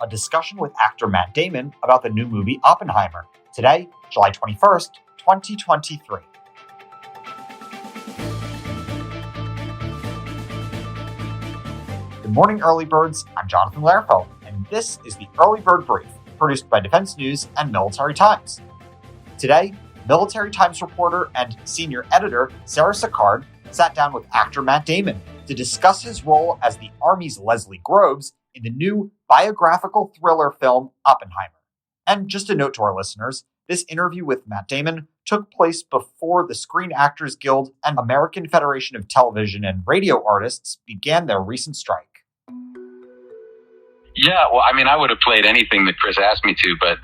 a discussion with actor Matt Damon about the new movie Oppenheimer. Today, July 21st, 2023. Good morning, Early Birds. I'm Jonathan Lerfeld, and this is the Early Bird Brief, produced by Defense News and Military Times. Today, Military Times reporter and senior editor Sarah Sicard sat down with actor Matt Damon to discuss his role as the Army's Leslie Groves in the new biographical thriller film Oppenheimer. And just a note to our listeners, this interview with Matt Damon took place before the Screen Actors Guild and American Federation of Television and Radio Artists began their recent strike. Yeah, well, I mean, I would have played anything that Chris asked me to, but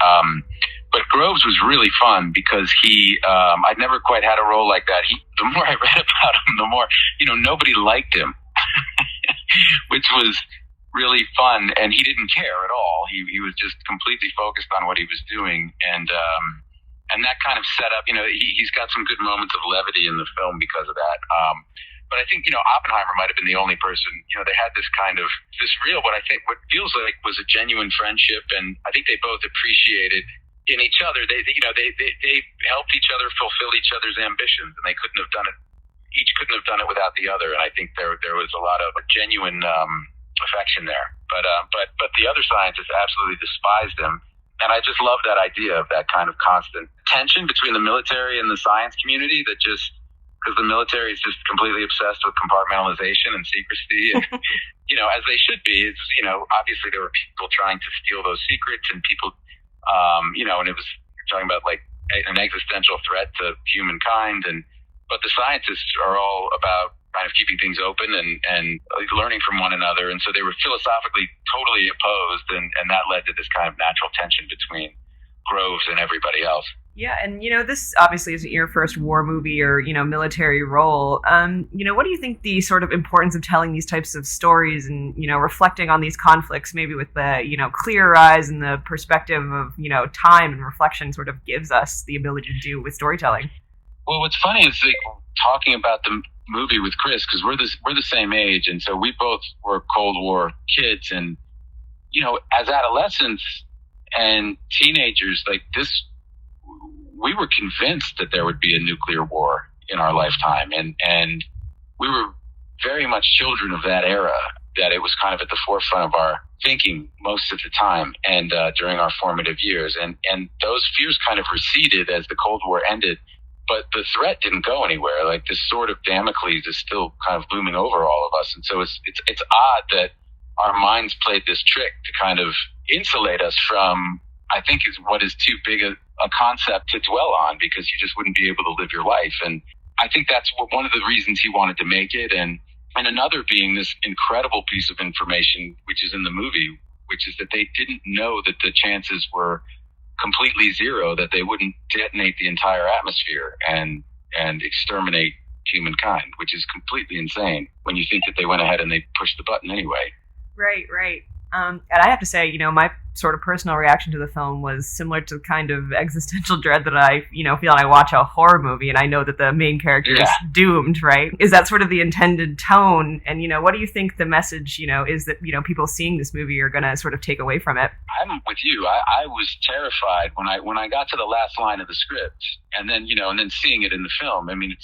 Groves was really fun because I'd never quite had a role like that. The more I read about him, the more, nobody liked him, which was really fun, and he didn't care at all. He was just completely focused on what he was doing, and that kind of set up, he's got some good moments of levity in the film because of that. But I think, Oppenheimer might have been the only person, they had this what feels like was a genuine friendship. And I think they both appreciated in each other. They helped each other fulfill each other's ambitions, and each couldn't have done it without the other. And I think there was a lot of genuine affection there. But the other scientists absolutely despised him. And I just love that idea of that kind of constant tension between the military and the science community because the military is just completely obsessed with compartmentalization and secrecy. And, as they should be, obviously there were people trying to steal those secrets and people, and it was talking about like an existential threat to humankind. But the scientists are all about kind of keeping things open and learning from one another. And so they were philosophically totally opposed. And that led to this kind of natural tension between Groves and everybody else. Yeah, and this obviously isn't your first war movie or military role. What do you think the sort of importance of telling these types of stories and reflecting on these conflicts, maybe with the clear eyes and the perspective of time and reflection, sort of gives us the ability to do with storytelling? Well, what's funny is talking about the movie with Chris, because we're the same age, and so we both were Cold War kids, and as adolescents and teenagers, like this. We were convinced that there would be a nuclear war in our lifetime. And we were very much children of that era, that it was kind of at the forefront of our thinking most of the time and during our formative years. And those fears kind of receded as the Cold War ended, but the threat didn't go anywhere. Like this sword of Damocles is still kind of looming over all of us. And so it's odd that our minds played this trick to kind of insulate us from, I think, is what is too big a concept to dwell on, because you just wouldn't be able to live your life. And I think that's one of the reasons he wanted to make it. And another being this incredible piece of information, which is in the movie, which is that they didn't know that the chances were completely zero, that they wouldn't detonate the entire atmosphere and exterminate humankind, which is completely insane when you think that they went ahead and they pushed the button anyway. Right. And I have to say, my sort of personal reaction to the film was similar to the kind of existential dread that I, feel when I watch a horror movie and I know that the main character is doomed, right? Is that sort of the intended tone? And, what do you think the message, is that, people seeing this movie are going to sort of take away from it? I'm with you. I was terrified when I got to the last line of the script and then seeing it in the film. I mean,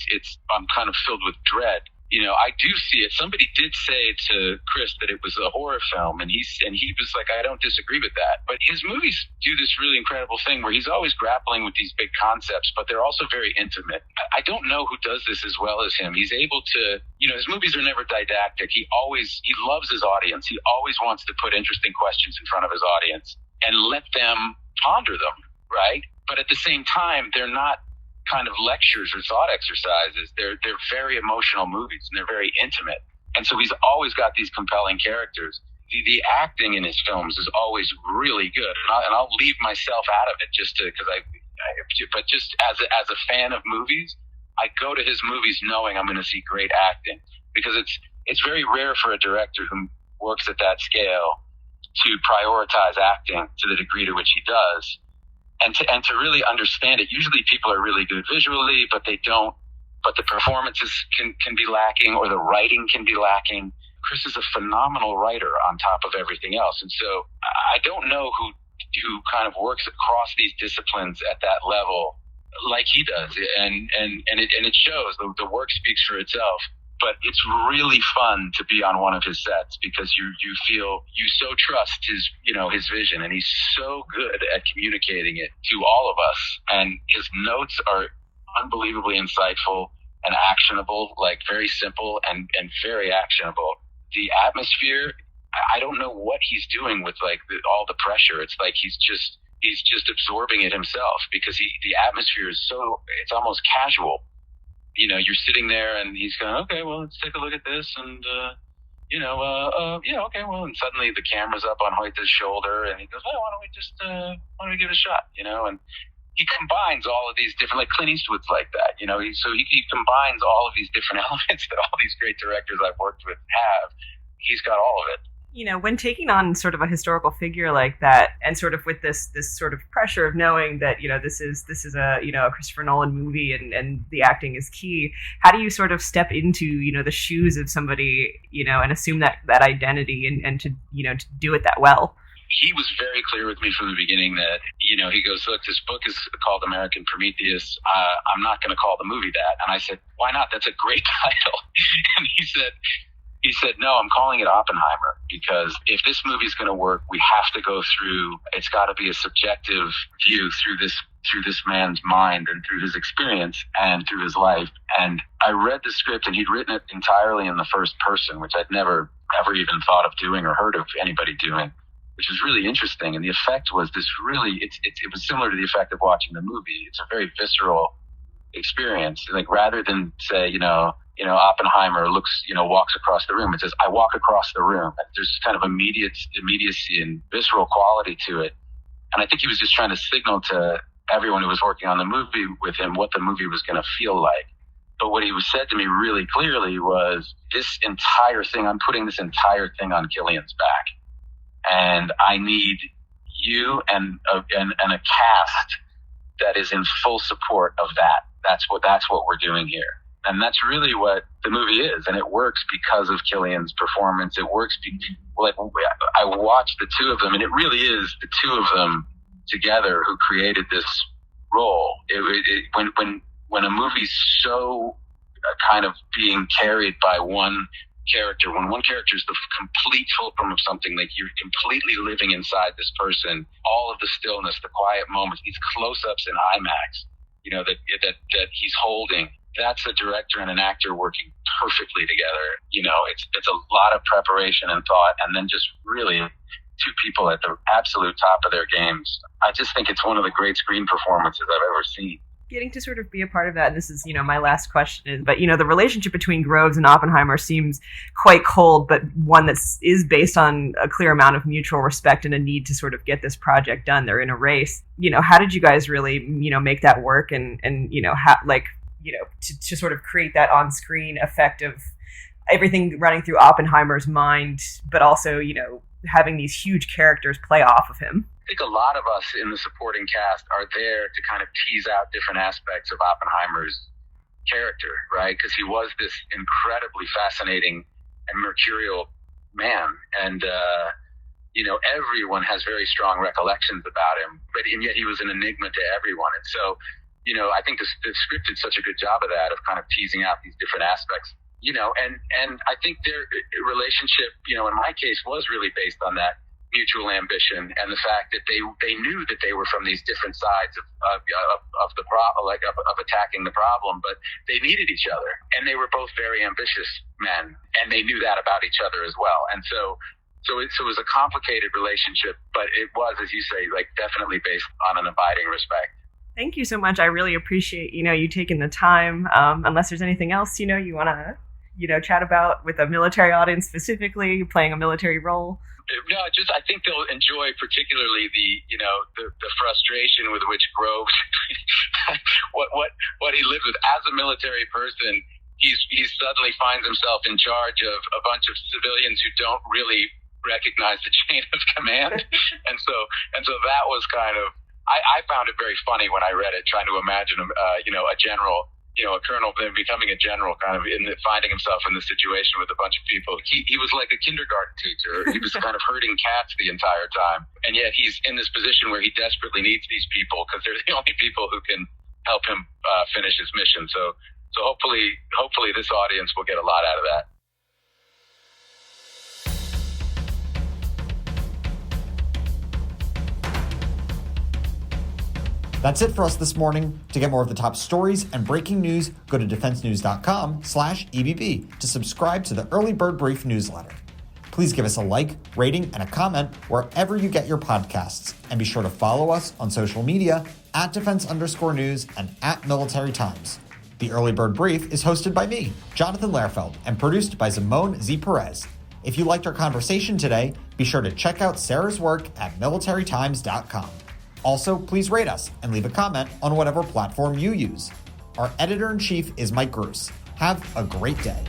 I'm kind of filled with dread. I do see it. Somebody did say to Chris that it was a horror film, and he was like, I don't disagree with that. But his movies do this really incredible thing where he's always grappling with these big concepts, but they're also very intimate. I don't know who does this as well as him. He's able to, his movies are never didactic. He loves his audience. He always wants to put interesting questions in front of his audience and let them ponder them, right? But at the same time, they're not kind of lectures or thought exercises. They're very emotional movies, and they're very intimate. And so he's always got these compelling characters. The acting in his films is always really good. And I'll leave myself out of it just as a fan of movies, I go to his movies knowing I'm going to see great acting, because it's very rare for a director who works at that scale to prioritize acting to the degree to which he does. And to really understand it. Usually people are really good visually, but they don't. But the performances can be lacking, or the writing can be lacking. Chris is a phenomenal writer on top of everything else. And so I don't know who kind of works across these disciplines at that level like he does. And it shows. The work speaks for itself. But it's really fun to be on one of his sets because you feel you so trust his vision, and he's so good at communicating it to all of us. And his notes are unbelievably insightful and actionable, like very simple and very actionable. The atmosphere, I don't know what he's doing with like all the pressure. It's like he's just absorbing it himself because the atmosphere is it's almost casual. You're sitting there and he's going, okay, well, let's take a look at this. And, yeah, okay, well, and suddenly the camera's up on Hoyte's shoulder and he goes, oh, why don't we give it a shot, and he combines all of these different, like Clint Eastwood's like that, he combines all of these different elements that all these great directors I've worked with have. He's got all of it. When taking on sort of a historical figure like that, and sort of with this sort of pressure of knowing that this is a a Christopher Nolan movie and the acting is key, how do you sort of step into the shoes of somebody and assume that identity and to to do it that well? He was very clear with me from the beginning that he goes, look, this book is called American Prometheus. I'm not going to call the movie that. And I said, why not? That's a great title. And he said, no, I'm calling it Oppenheimer because if this movie is going to work, we have to go through, it's got to be a subjective view through this man's mind and through his experience and through his life. And I read the script and he'd written it entirely in the first person, which I'd never ever even thought of doing or heard of anybody doing, which was really interesting. And the effect was this really, it was similar to the effect of watching the movie. It's a very visceral experience. Like rather than say, Oppenheimer walks across the room. It says, I walk across the room. There's this kind of immediacy and visceral quality to it. And I think he was just trying to signal to everyone who was working on the movie with him what the movie was going to feel like. But what he was said to me really clearly was, this entire thing, I'm putting this entire thing on Gillian's back. And I need you and a cast that is in full support of that. That's what we're doing here. And that's really what the movie is. And it works because of Cillian's performance. It works I watched the two of them, and it really is the two of them together who created this role. When a movie's so kind of being carried by one character, when one character is the complete fulcrum of something, like you're completely living inside this person, all of the stillness, the quiet moments, these close-ups in IMAX, that he's holding, that's a director and an actor working perfectly together. It's a lot of preparation and thought, and then just really two people at the absolute top of their games. I just think it's one of the great screen performances I've ever seen. Getting to sort of be a part of that, and this is, my last question, but, the relationship between Groves and Oppenheimer seems quite cold, but one that is based on a clear amount of mutual respect and a need to sort of get this project done. They're in a race. How did you guys really, make that work and to sort of create that on-screen effect of everything running through Oppenheimer's mind, but also, having these huge characters play off of him? I think a lot of us in the supporting cast are there to kind of tease out different aspects of Oppenheimer's character, right? Because he was this incredibly fascinating and mercurial man. And, everyone has very strong recollections about him, and yet he was an enigma to everyone. And so, I think the script did such a good job of that, of kind of teasing out these different aspects, and I think their relationship, in my case, was really based on that mutual ambition and the fact that they knew that they were from these different sides of the problem, of attacking the problem, but they needed each other, and they were both very ambitious men, and they knew that about each other as well. And so it was a complicated relationship, but it was, as you say, like definitely based on an abiding respect. Thank you so much. I really appreciate, you taking the time. Unless there's anything else, you want to, chat about with a military audience, specifically playing a military role. No, I think they'll enjoy particularly the frustration with which Groves, what he lived with as a military person. He suddenly finds himself in charge of a bunch of civilians who don't really recognize the chain of command, and so that was kind of. I found it very funny when I read it, trying to imagine a general a colonel, then becoming a general, kind of finding himself in this situation with a bunch of people. He was like a kindergarten teacher. He was kind of herding cats the entire time. And yet he's in this position where he desperately needs these people because they're the only people who can help him finish his mission. So hopefully this audience will get a lot out of that. That's it for us this morning. To get more of the top stories and breaking news, go to defensenews.com/EBB to subscribe to the Early Bird Brief newsletter. Please give us a like, rating, and a comment wherever you get your podcasts. And be sure to follow us on social media @defense_news and @Military Times. The Early Bird Brief is hosted by me, Jonathan Lehrfeld, and produced by Simone Z. Perez. If you liked our conversation today, be sure to check out Sarah's work at militarytimes.com. Also, please rate us and leave a comment on whatever platform you use. Our editor-in-chief is Mike Gruss. Have a great day.